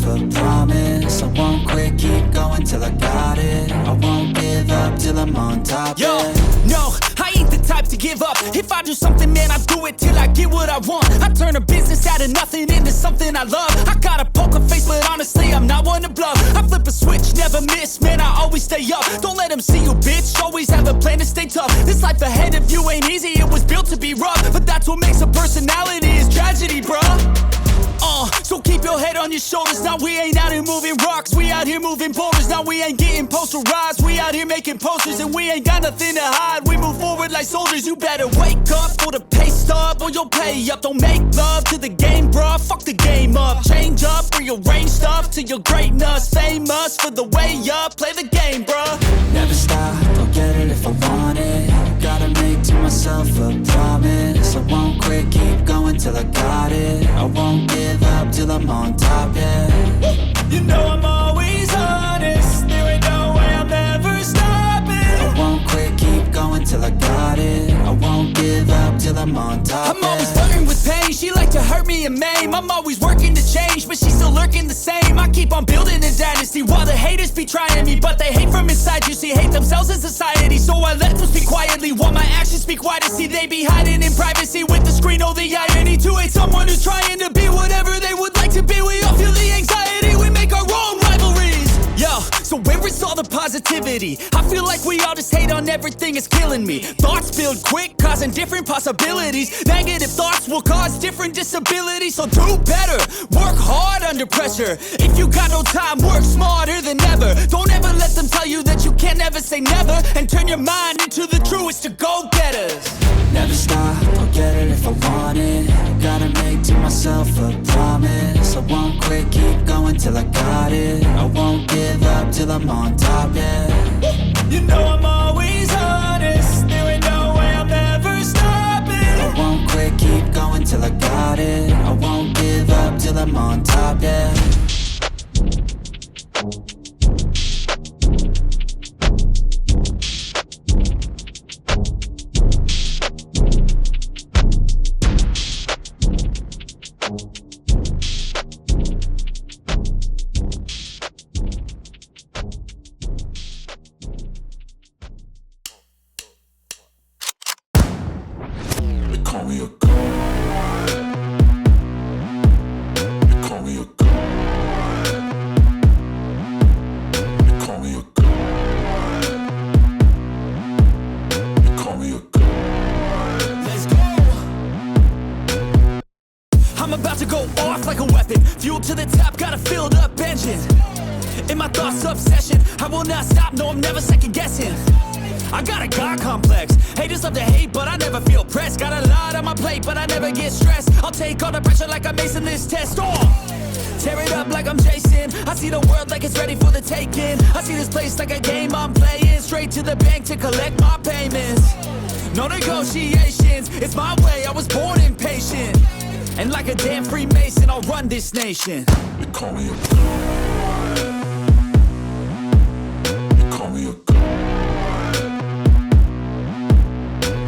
a promise. I won't quit, keep going till I got it. I won't give up till I'm on top. Yo, no, I ain't the type to give up. If I do something, man, I do it till I get what I want. I turn a business out of nothing into something I love. I got a poker face, but honestly, I'm not one to bluff. I flip a switch, never miss, man, I always stay up. Don't let them see you, bitch, always have a plan to stay tough. This life ahead of you ain't easy, it was built to be rough. But that's what makes a personality, is tragedy, bruh. So keep your head on your shoulders. Now we ain't out here moving rocks, we out here moving boulders. Now we ain't getting posterized, we out here making posters. And we ain't got nothing to hide, we move forward like soldiers. You better wake up for the pay stub or you'll pay up. Don't make love to the game, bruh, fuck the game up. Change up, rearrange stuff to your greatness. Famous for the way up, play the game, bruh. Never stop, I'll get it if I want it. Gotta make to myself a promise. I won't quit, keep going till I got it. I won't give up till I'm on top, yeah. You know I'm always honest, there ain't no way I'm ever stopping. I won't quit, keep going till I got it. I won't give up till I'm on top, I'm always flirting with pain, she like to hurt me and maim. I'm always working to change, but she's still lurking the same. I keep on building a dynasty while the haters be trying me. But they hate from inside, you see, hate themselves in society. So I let them speak quietly while my actions speak wider. See, they be hiding in privacy with the screen. Oh, the irony to hate someone who's trying to be whatever they would like to be. We all feel the anxiety, we make our own rivalries. Yo, so where is all the positivity? I feel like we all just hate on everything, it's killing me. Thoughts build quick, causing different possibilities. Negative thoughts will cause different disabilities. So do better, work hard under pressure. If you got no time, work smarter than ever. Don't ever let them tell you that you can't ever say never. And turn your mind into the truest to go-getters. Never stop, I'll get it if I want it. Gotta make to myself a promise. I won't quit, keep going till I got it. I won't give up till I'm on top, yeah. You know I'm always honest, there ain't no way I'm ever stopping. I won't quit, keep going till I got it. I won't give up till I'm on top, yeah. I'm about to go off like a weapon. Fuel to the top, got a filled up engine. In my thoughts, obsession, I will not stop, no, I'm never second guessing. I got a God complex, haters love to hate, but I never feel pressed. Got a lot on my plate, but I never get stressed. I'll take all the pressure like I'm acing this test. Tear it up like I'm Jason. I see the world like it's ready for the taking. I see this place like a game I'm playing. Straight to the bank to collect my payments. No negotiations, it's my way, I was born impatient. And like a damn Freemason, I'll run this nation. They call me a god. They call me a god.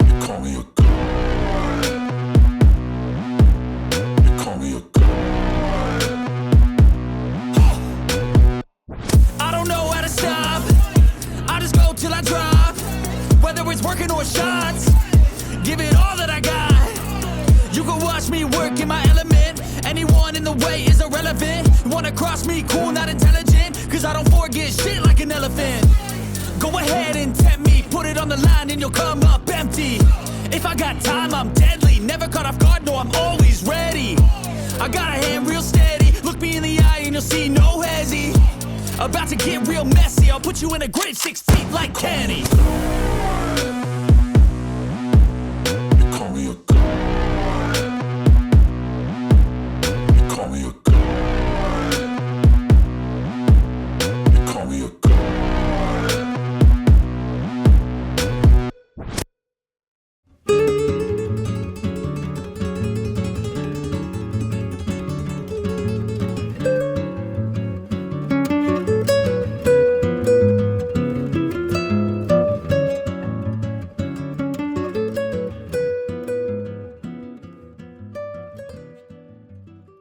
They call me a god. They call me a god. I don't know how to stop, I just go till I drop. Whether it's working or shots, give it all that I got. You can watch me work in my element. Anyone in the way is irrelevant. You wanna cross me, cool, not intelligent. Cause I don't forget shit like an elephant. Go ahead and tempt me, put it on the line and you'll come up empty. If I got time, I'm deadly. Never caught off guard, no, I'm always ready. I got a hand real steady. Look me in the eye and you'll see no hezzy. About to get real messy, I'll put you in a grave 6 feet like Kenny.